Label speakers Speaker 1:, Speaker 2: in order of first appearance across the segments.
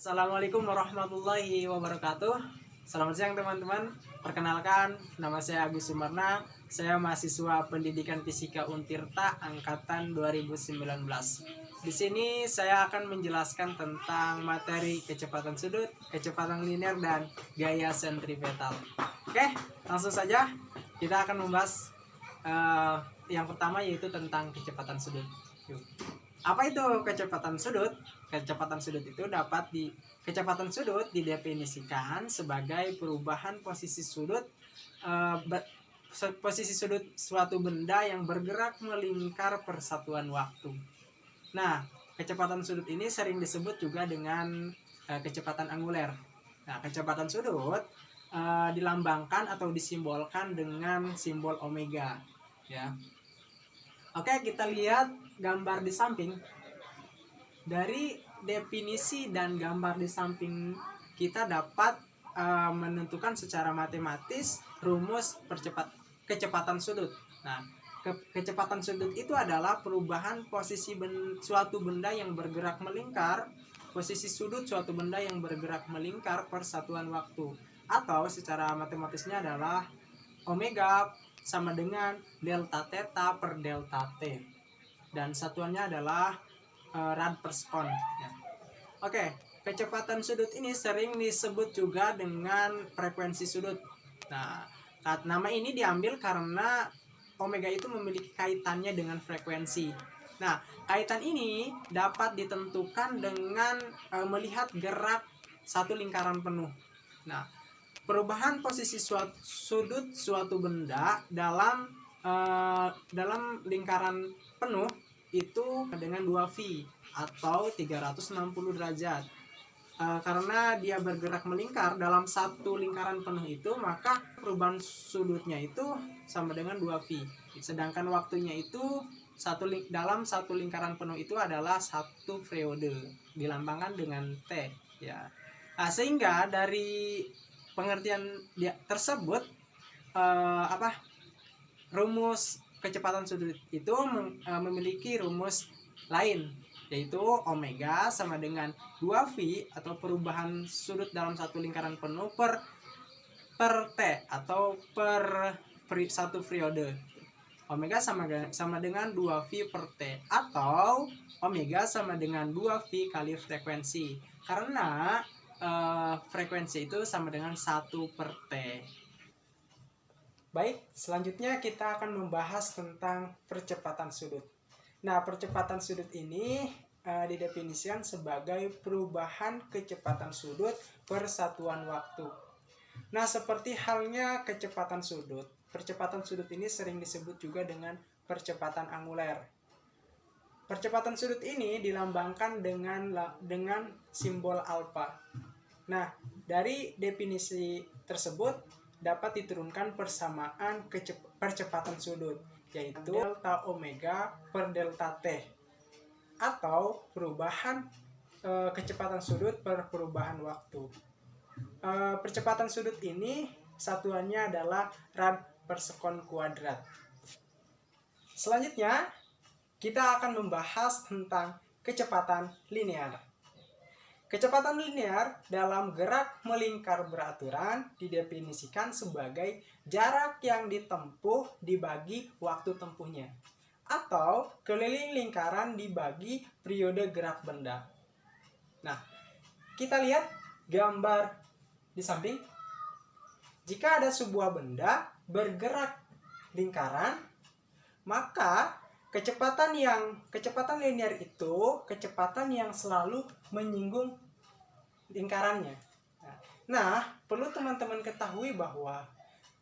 Speaker 1: Assalamualaikum warahmatullahi wabarakatuh. Selamat siang teman-teman. Perkenalkan, nama saya Agus Sumarna. Saya mahasiswa Pendidikan Fisika Untirta angkatan 2019. Di sini saya akan menjelaskan tentang materi kecepatan sudut, kecepatan linear dan gaya sentripetal. Oke, langsung saja kita akan membahas yang pertama, yaitu tentang kecepatan sudut. Apa itu kecepatan sudut? Kecepatan sudut didefinisikan sebagai perubahan posisi sudut suatu benda yang bergerak melingkar persatuan waktu. Nah, kecepatan sudut ini sering disebut juga dengan kecepatan anguler. Nah, kecepatan sudut dilambangkan atau disimbolkan dengan simbol omega, ya. Oke, kita lihat gambar di samping. Dari definisi dan gambar di samping kita dapat menentukan secara matematis rumus kecepatan sudut. Nah, kecepatan sudut itu adalah perubahan posisi suatu benda yang bergerak melingkar, posisi sudut suatu benda yang bergerak melingkar per satuan waktu. Atau secara matematisnya adalah omega sama dengan delta theta per delta t, dan satuannya adalah rad per sekon, ya. Oke, kecepatan sudut ini sering disebut juga dengan frekuensi sudut. Nah, nama ini diambil karena omega itu memiliki kaitannya dengan frekuensi. Nah, kaitan ini dapat ditentukan dengan melihat gerak satu lingkaran penuh. Nah, perubahan posisi sudut suatu benda dalam lingkaran penuh itu dengan 2V atau 360 derajat. Karena dia bergerak melingkar dalam satu lingkaran penuh itu, maka perubahan sudutnya itu sama dengan 2V. Sedangkan waktunya itu dalam satu lingkaran penuh itu adalah satu periode, dilambangkan dengan T, ya. Nah, sehingga dari pengertian tersebut rumus kecepatan sudut itu memiliki rumus lain, yaitu omega sama dengan 2V atau perubahan sudut dalam satu lingkaran penuh per T atau per satu periode. Omega sama dengan 2V per T atau omega sama dengan 2V kali frekuensi, karena frekuensi itu sama dengan 1 per T. Baik, selanjutnya kita akan membahas tentang percepatan sudut. Nah, percepatan sudut ini didefinisikan sebagai perubahan kecepatan sudut per satuan waktu. Nah, seperti halnya kecepatan sudut, percepatan sudut ini sering disebut juga dengan percepatan anguler. Percepatan sudut ini dilambangkan dengan simbol alfa. Nah, dari definisi tersebut dapat diturunkan persamaan percepatan sudut, yaitu delta omega per delta t, atau perubahan kecepatan sudut per perubahan waktu. Percepatan sudut ini satuannya adalah rad per sekon kuadrat. Selanjutnya, kita akan membahas tentang kecepatan linear. Kecepatan linear dalam gerak melingkar beraturan didefinisikan sebagai jarak yang ditempuh dibagi waktu tempuhnya, atau keliling lingkaran dibagi periode gerak benda. Nah, kita lihat gambar di samping. Jika ada sebuah benda bergerak lingkaran, maka kecepatan linear itu kecepatan yang selalu menyinggung lingkarannya. Nah, perlu teman-teman ketahui bahwa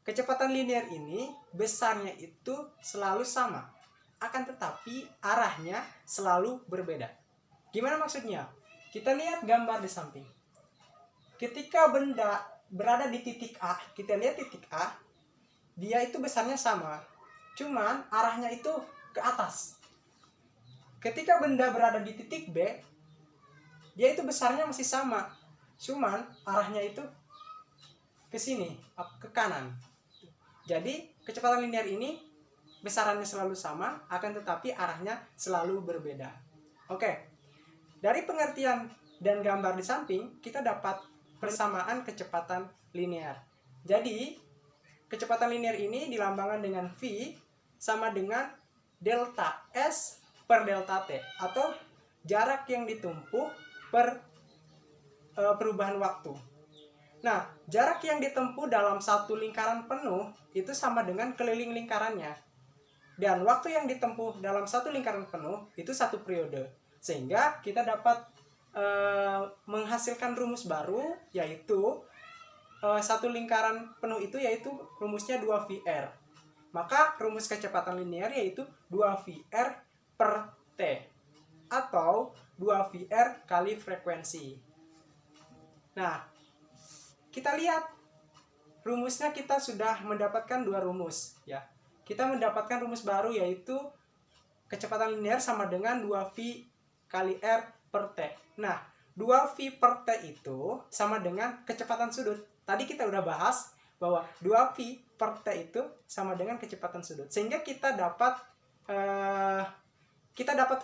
Speaker 1: kecepatan linear ini besarnya itu selalu sama, akan tetapi arahnya selalu berbeda. Gimana maksudnya? Kita lihat gambar di samping. Ketika benda berada di titik A, kita lihat titik A, dia itu besarnya sama, cuman arahnya itu ke atas. Ketika benda berada di titik B, dia itu besarnya masih sama, cuman arahnya itu ke sini, ke kanan. Jadi kecepatan linear ini besarannya selalu sama, akan tetapi arahnya selalu berbeda. Oke, dari pengertian dan gambar di samping, kita dapat persamaan kecepatan linear. Jadi, kecepatan linear ini dilambangkan dengan V sama dengan delta S per delta T, atau jarak yang ditempuh per perubahan waktu. Nah, jarak yang ditempuh dalam satu lingkaran penuh itu sama dengan keliling lingkarannya. Dan waktu yang ditempuh dalam satu lingkaran penuh itu satu periode. Sehingga kita dapat menghasilkan rumus baru, yaitu satu lingkaran penuh itu yaitu rumusnya 2VR. Maka rumus kecepatan linear yaitu 2VR per T, atau 2VR kali frekuensi. Nah, kita lihat rumusnya, kita sudah mendapatkan dua rumus ya. Kita mendapatkan rumus baru yaitu kecepatan linear sama dengan 2V kali R per T. Nah, 2V per T itu sama dengan kecepatan sudut. Tadi kita udah bahas bahwa 2V per T itu sama dengan kecepatan sudut. Sehingga kita dapat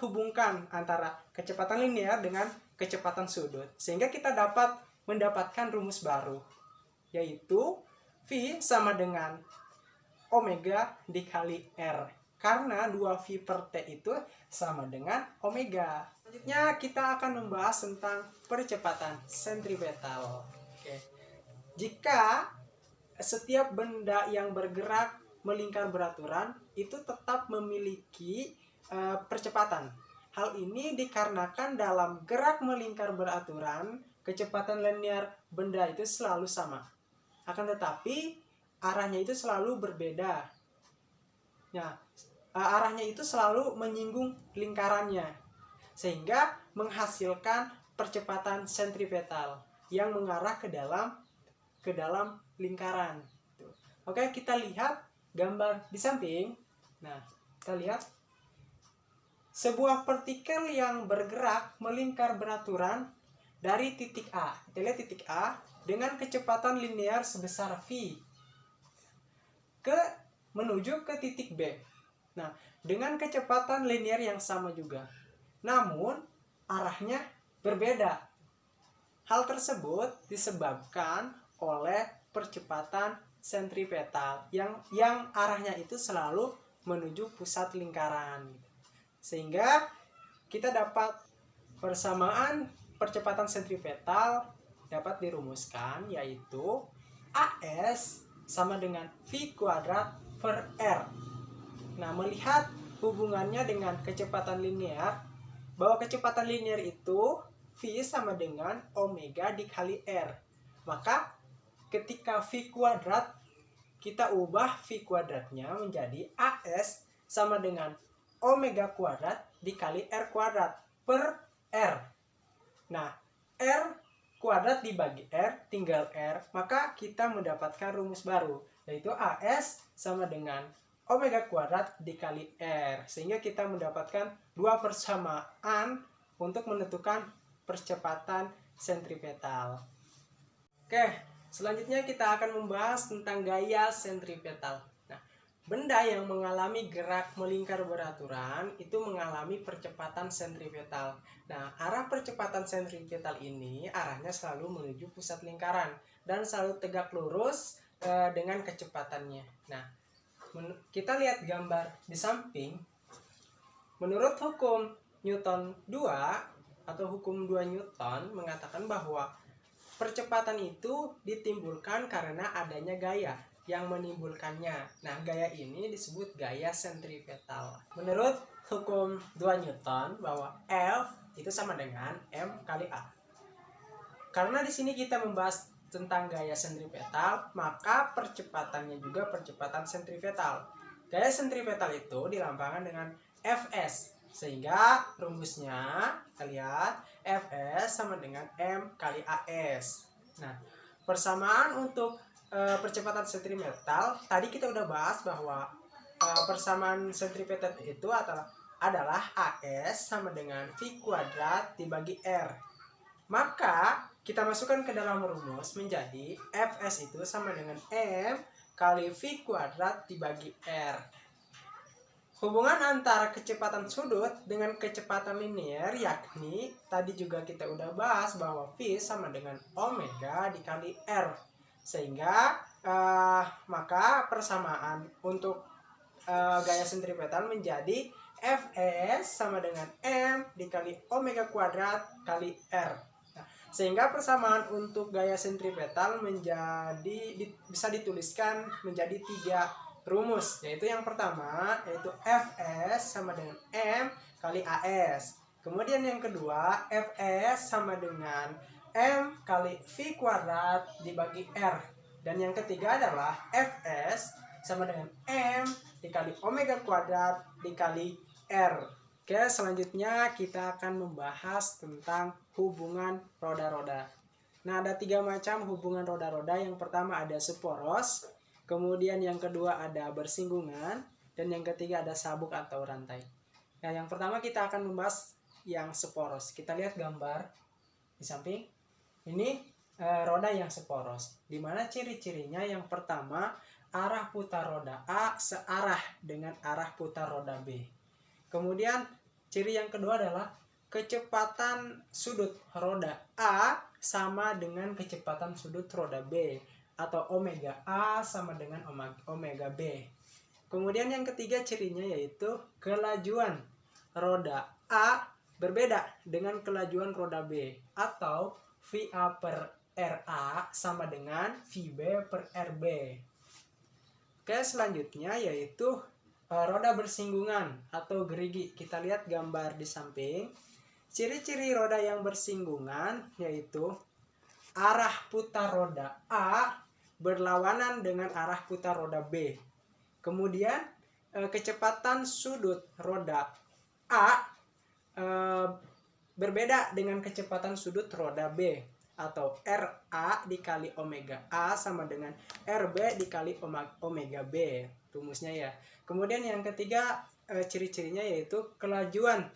Speaker 1: hubungkan antara kecepatan linear dengan kecepatan sudut. Sehingga kita dapat mendapatkan rumus baru, yaitu V sama dengan omega dikali R. Karena 2V per T itu sama dengan omega. Selanjutnya kita akan membahas tentang percepatan sentripetal. Oke. Jika setiap benda yang bergerak melingkar beraturan itu tetap memiliki percepatan. Hal ini dikarenakan dalam gerak melingkar beraturan, kecepatan linear benda itu selalu sama. Akan tetapi arahnya itu selalu berbeda. Nah, arahnya itu selalu menyinggung lingkarannya, sehingga menghasilkan percepatan sentripetal yang mengarah ke dalam lingkaran. Oke, kita lihat gambar di samping. Nah, kita lihat sebuah partikel yang bergerak melingkar beraturan dari titik A. Kita lihat titik A dengan kecepatan linear sebesar V menuju ke titik B. Nah, dengan kecepatan linear yang sama juga. Namun, arahnya berbeda. Hal tersebut disebabkan oleh percepatan sentripetal yang arahnya itu selalu menuju pusat lingkaran. Sehingga kita dapat persamaan percepatan sentripetal dapat dirumuskan, yaitu AS sama dengan V kuadrat per R. Nah, melihat hubungannya dengan kecepatan linear, bahwa kecepatan linear itu V sama dengan omega dikali R. Maka ketika V kuadrat, kita ubah V kuadratnya menjadi AS sama dengan omega kuadrat dikali R kuadrat per R. Nah, R kuadrat dibagi R, tinggal R, maka kita mendapatkan rumus baru, yaitu AS sama dengan omega kuadrat dikali R. Sehingga kita mendapatkan dua persamaan untuk menentukan percepatan sentripetal. Oke, selanjutnya kita akan membahas tentang gaya sentripetal. Benda yang mengalami gerak melingkar beraturan itu mengalami percepatan sentripetal. Nah, arah percepatan sentripetal ini arahnya selalu menuju pusat lingkaran dan selalu tegak lurus dengan kecepatannya. Nah, kita lihat gambar di samping. Menurut hukum Newton 2 atau hukum 2 Newton mengatakan bahwa percepatan itu ditimbulkan karena adanya gaya yang menimbulkannya. Nah, gaya ini disebut gaya sentripetal. Menurut hukum 2 Newton bahwa F itu sama dengan M kali A. Karena di sini kita membahas tentang gaya sentripetal, maka percepatannya juga percepatan sentripetal. Gaya sentripetal itu dilambangkan dengan Fs. Sehingga rumusnya kita lihat Fs sama dengan M kali AS. Nah, persamaan untuk percepatan sentripetal tadi kita udah bahas bahwa persamaan sentripetal itu adalah AS sama dengan V kuadrat dibagi R. Maka kita masukkan ke dalam rumus menjadi Fs itu sama dengan M kali V kuadrat dibagi R. Hubungan antara kecepatan sudut dengan kecepatan linear yakni tadi juga kita udah bahas bahwa V sama dengan omega dikali R. Sehingga maka persamaan untuk gaya sentripetal menjadi Fs sama dengan M dikali omega kuadrat kali R. Nah, sehingga persamaan untuk gaya sentripetal bisa dituliskan menjadi 3 rumus, yaitu yang pertama yaitu Fs sama dengan M kali As. Kemudian yang kedua Fs sama dengan M kali V kuadrat dibagi R. Dan yang ketiga adalah Fs sama dengan M dikali omega kuadrat dikali R. Oke, selanjutnya kita akan membahas tentang hubungan roda-roda. Nah, ada 3 macam hubungan roda-roda. Yang pertama ada seporos, kemudian yang kedua ada bersinggungan, dan yang ketiga ada sabuk atau rantai. Nah, yang pertama kita akan membahas yang seporos. Kita lihat gambar di samping. Ini roda yang seporos. Dimana ciri-cirinya yang pertama, arah putar roda A searah dengan arah putar roda B. Kemudian ciri yang kedua adalah kecepatan sudut roda A sama dengan kecepatan sudut roda B, atau omega A sama dengan omega B. Kemudian yang ketiga cirinya yaitu kelajuan roda A berbeda dengan kelajuan roda B, atau VA per RA sama dengan VB per RB. Oke, selanjutnya yaitu roda bersinggungan atau gerigi. Kita lihat gambar di samping. Ciri-ciri roda yang bersinggungan yaitu arah putar roda A berlawanan dengan arah putar roda B. Kemudian kecepatan sudut roda A berbeda dengan kecepatan sudut roda B, atau RA dikali omega A sama dengan RB dikali omega B, rumusnya ya. Kemudian yang ketiga ciri-cirinya yaitu kelajuan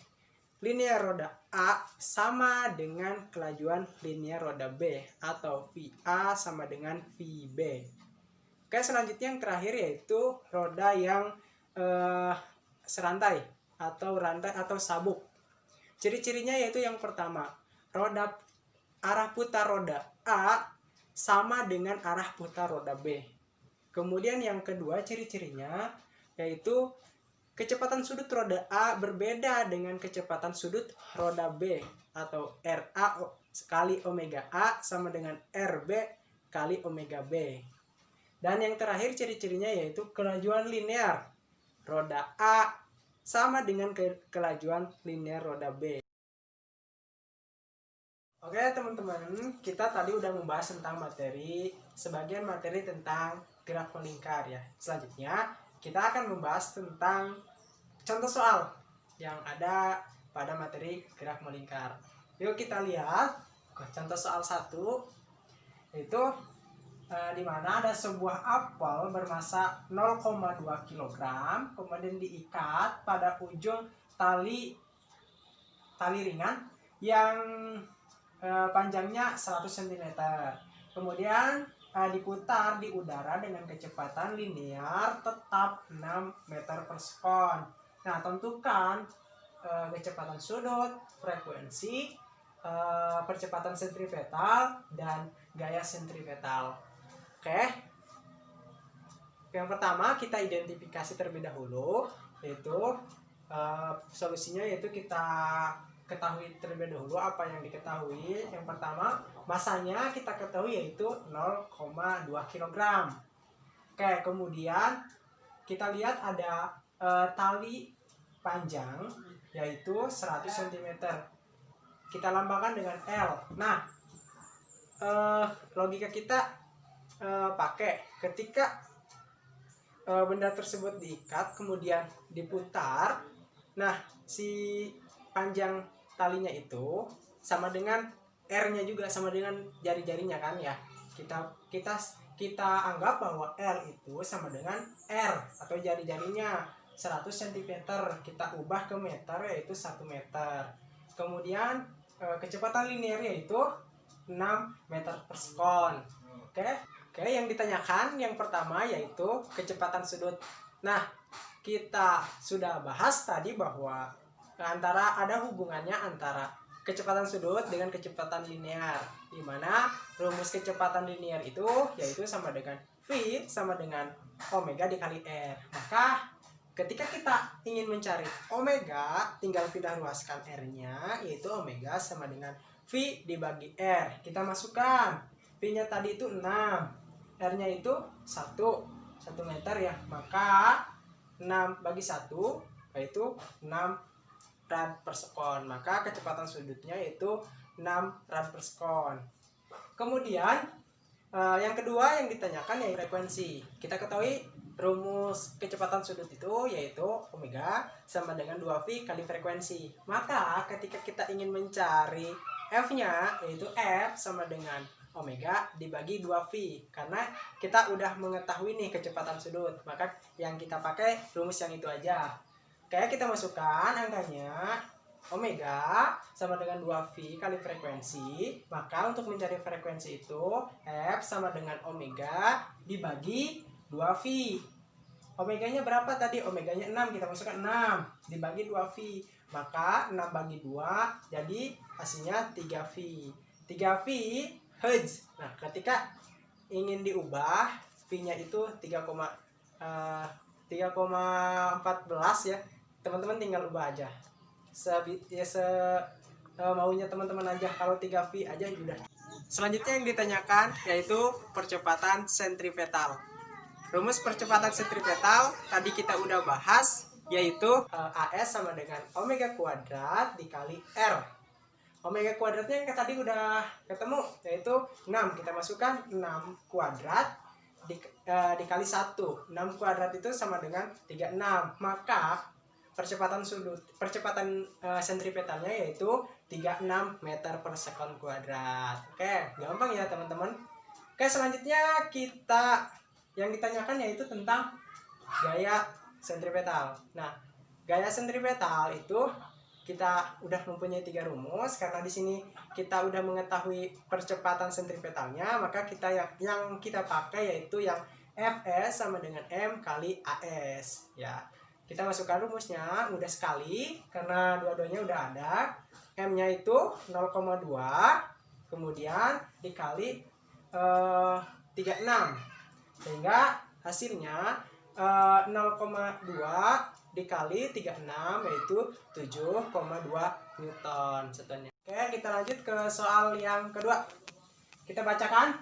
Speaker 1: linear roda A sama dengan kelajuan linear roda B, atau VA sama dengan VB. Oke, selanjutnya yang terakhir yaitu roda yang serantai atau rantai atau sabuk. Ciri-cirinya yaitu yang pertama, arah putar roda A sama dengan arah putar roda B. Kemudian yang kedua ciri-cirinya yaitu kecepatan sudut roda A berbeda dengan kecepatan sudut roda B, atau RA kali omega A sama dengan RB kali omega B. Dan yang terakhir ciri-cirinya yaitu kelajuan linear roda A sama dengan kelajuan linear roda B. Oke teman-teman, kita tadi udah membahas tentang sebagian materi tentang gerak melingkar ya. Selanjutnya kita akan membahas tentang contoh soal yang ada pada materi gerak melingkar. Yuk kita lihat contoh soal 1, yaitu di mana ada sebuah apel bermasa 0,2 kg kemudian diikat pada ujung tali ringan yang panjangnya 100 cm. Kemudian diputar di udara dengan kecepatan linear tetap 6 meter per sekon. Nah, tentukan kecepatan sudut, frekuensi, percepatan sentripetal, dan gaya sentripetal. Oke. Yang pertama kita identifikasi terlebih dahulu, yaitu solusinya yaitu kita ketahui terlebih dahulu apa yang diketahui. Yang pertama, masanya kita ketahui yaitu 0,2 kg. Oke, kemudian kita lihat ada tali panjang yaitu 100 cm. Kita lambangkan dengan L. Nah, logika kita pakai ketika benda tersebut diikat kemudian diputar. Nah, si panjang talinya itu sama dengan R-nya juga, sama dengan jari-jarinya kan ya. Kita anggap bahwa L itu sama dengan R atau jari-jarinya 100 cm. Kita ubah ke meter yaitu 1 meter. Kemudian kecepatan linearnya itu 6 meter per sekon. Oke, yang ditanyakan yang pertama yaitu kecepatan sudut. Nah, kita sudah bahas tadi bahwa ada hubungannya antara kecepatan sudut dengan kecepatan linear, di mana rumus kecepatan linear itu yaitu sama dengan V sama dengan omega dikali R. Maka ketika kita ingin mencari omega, tinggal kita ruaskan R-nya, yaitu omega sama dengan V dibagi R. Kita masukkan V-nya tadi itu 6, R-nya itu 1 meter ya. Maka 6 bagi 1 yaitu 6 rad per sekon. Maka kecepatan sudutnya yaitu 6 rad per sekon. Kemudian yang kedua yang ditanyakan yaitu frekuensi. Kita ketahui rumus kecepatan sudut itu yaitu omega sama dengan 2V kali frekuensi. Maka ketika kita ingin mencari F-nya yaitu F sama dengan omega dibagi 2V. Karena kita udah mengetahui nih kecepatan sudut, maka yang kita pakai rumus yang itu aja. Kayak kita masukkan angkanya omega sama dengan 2V kali frekuensi. Maka untuk mencari frekuensi itu F sama dengan omega dibagi 2V. Omeganya berapa tadi? Omeganya 6, kita masukkan 6 dibagi 2V. Maka 6 bagi 2 jadi hasilnya 3V. 3V Hz. Nah, ketika ingin diubah V-nya itu 3,14 ya. Teman-teman tinggal ubah aja. Maunya teman-teman aja. Kalau 3V aja udah. Selanjutnya yang ditanyakan yaitu percepatan sentripetal. Rumus percepatan sentripetal tadi kita udah bahas, yaitu AS sama dengan omega kuadrat dikali R. Omega kuadratnya yang tadi udah ketemu, yaitu 6. Kita masukkan 6 kuadrat dikali 1. 6 kuadrat itu sama dengan 36. Maka percepatan sentripetalnya yaitu 36 meter per sekon kuadrat. Oke, gampang ya teman-teman. Oke, selanjutnya yang ditanyakan yaitu tentang gaya sentripetal. Nah, gaya sentripetal itu kita udah mempunyai 3 rumus. Karena di sini kita udah mengetahui percepatan sentripetalnya, maka yang kita pakai yaitu yang Fs sama dengan M kali AS ya. Kita masukkan rumusnya, mudah sekali karena dua-duanya udah ada. M-nya itu 0,2 kemudian dikali 36, sehingga hasilnya 0,2 dikali 36 yaitu 7,2 Newton satuannya. Oke, kita lanjut ke soal yang kedua. Kita bacakan.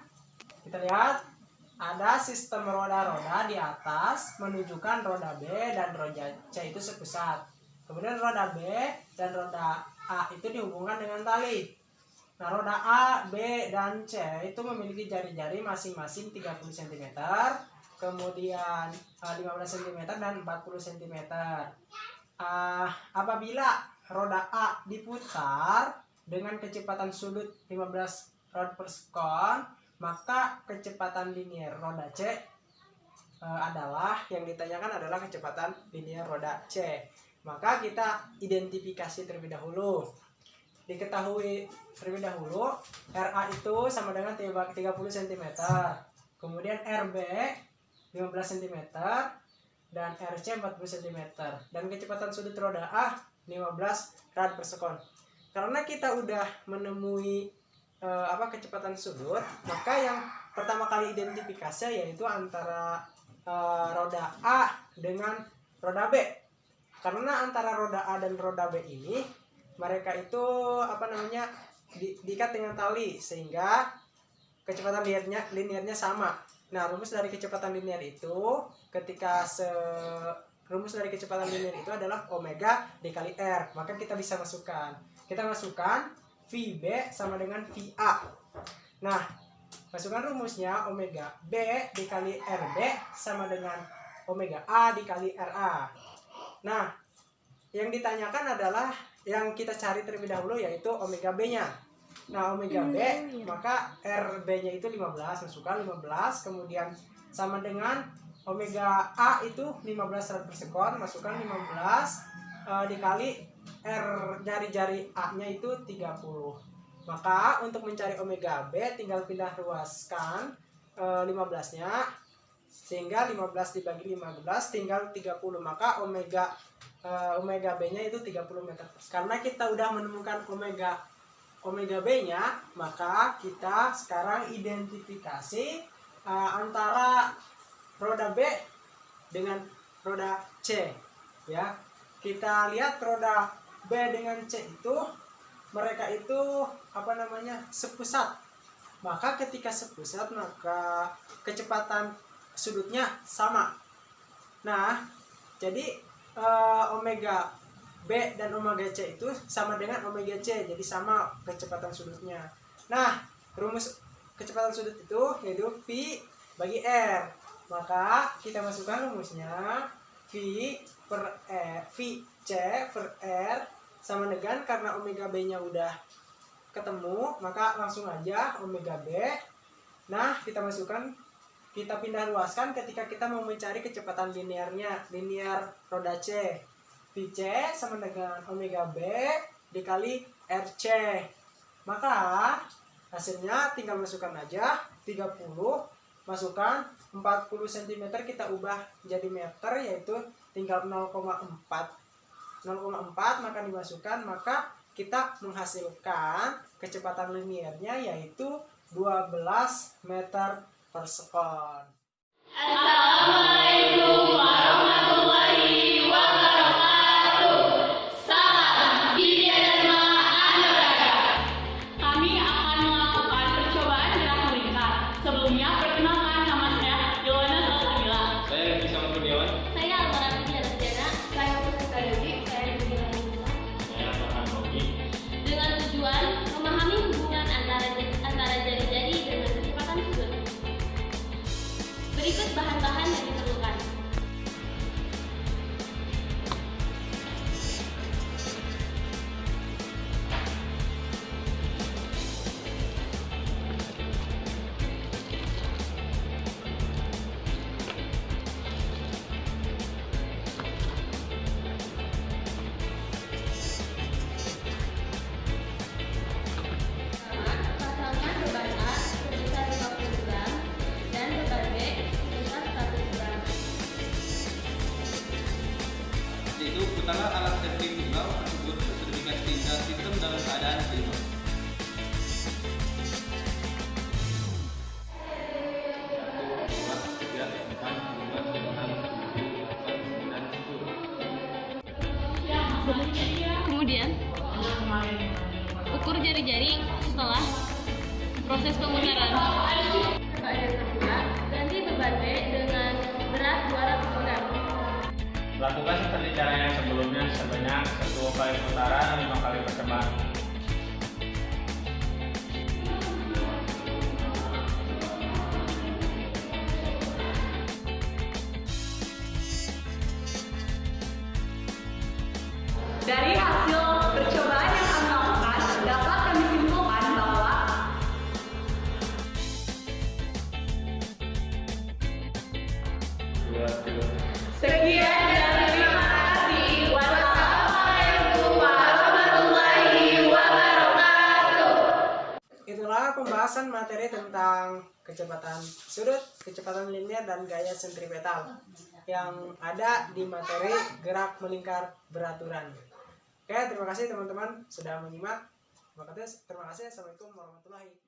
Speaker 1: Kita lihat ada sistem roda-roda di atas menunjukkan roda B dan roda C itu sepusat. Kemudian roda B dan roda A itu dihubungkan dengan tali. Nah, roda A, B, dan C itu memiliki jari-jari masing-masing 30 cm, kemudian 15 cm dan 40 cm. Apabila roda A diputar dengan kecepatan sudut 15 rad per sekon, maka kecepatan linear roda C adalah yang ditanyakan adalah kecepatan linear roda C. Maka kita identifikasi terlebih dahulu. Diketahui terlebih dahulu RA itu sama dengan 30 cm, kemudian RB 15 cm dan RC 40 cm, dan kecepatan sudut roda A 15 rad per sekon. Karena kita udah menemui kecepatan sudut, maka yang pertama kali identifikasi yaitu antara roda A dengan roda B. Karena antara roda A dan roda B ini mereka itu diikat dengan tali sehingga kecepatan linearnya sama. Nah, rumus dari kecepatan linear itu adalah omega dikali R. Maka kita bisa masukkan. Kita masukkan VB sama dengan VA. Nah, masukkan rumusnya omega B dikali RB sama dengan omega A dikali RA. Nah, yang ditanyakan adalah yang kita cari terlebih dahulu yaitu omega B-nya. Nah, omega B, maka RB-nya itu 15, masukkan 15, kemudian sama dengan omega A itu 15 rad per sekon, masukkan 15 dikali R jari-jari A-nya itu 30. Maka untuk mencari omega B tinggal pindah ruaskan 15-nya Sehingga 15 dibagi 15 tinggal 30. Maka omega B-nya itu 30 meter. Karena kita udah menemukan omega B-nya, maka kita sekarang identifikasi antara roda B dengan roda C, ya. Kita lihat roda B dengan C itu mereka itu sepusat. Maka ketika sepusat maka kecepatan sudutnya sama. Nah, jadi omega B dan omega C itu sama dengan omega C, jadi sama kecepatan sudutnya. Nah, rumus kecepatan sudut itu yaitu V bagi R. Maka kita masukkan rumusnya V C per R sama dengan, karena omega B-nya udah ketemu, maka langsung aja omega B. Nah, kita pindah luaskan ketika kita mau mencari kecepatan linear roda C. VC sama dengan omega B dikali RC. Maka hasilnya tinggal masukkan aja 30, masukkan 40 cm kita ubah jadi meter, yaitu tinggal 0,4 maka dimasukkan, maka kita menghasilkan kecepatan linearnya yaitu 12 meter per sekon.
Speaker 2: Assalamualaikum warahmatullahi wabarakatuh. Salam Vidya Dharma Anuraga. Kami akan melakukan percobaan gerak melingkar. Sebelumnya perkenalkan, nama saya Yowana Salsabila.
Speaker 3: Saya Bisa Kurniawan.
Speaker 2: Saya Almara Vidya Rasjana. Saya Pusaka Dewi. Saya Vidya Rasjana.
Speaker 3: Saya Farhan Rogi.
Speaker 2: Dengan tujuan memahami hubungan antara jari-jari dengan kecepatan sudut. Berikut bahan-bahan yang diperlukan. Pasangkan beban A sebesar 50 gram dan beban B sebesar 100 gram.
Speaker 3: Itu putarlah alat sentrifugal tersebut sedemikian sehingga sistem dalam keadaan prima.
Speaker 2: Kemudian ukur jari-jari setelah proses pemutaran. Keadaan kedua, ganti beban B dengan berat 200 gram.
Speaker 3: Lakukan seperti cara yang sebelumnya sebanyak 1 kali putaran 5 kali percobaan.
Speaker 4: Dari hasil percobaan yang kami lakukan, dapat kami simpulkan bahwa sekian dan terima kasih. Wassalamualaikum warahmatullahi wabarakatuh.
Speaker 1: Itulah pembahasan materi tentang kecepatan sudut, kecepatan linear, dan gaya sentripetal yang ada di materi gerak melingkar beraturan. Oke, terima kasih teman-teman sudah menyimak. Terima kasih. Assalamualaikum warahmatullahi wabarakatuh.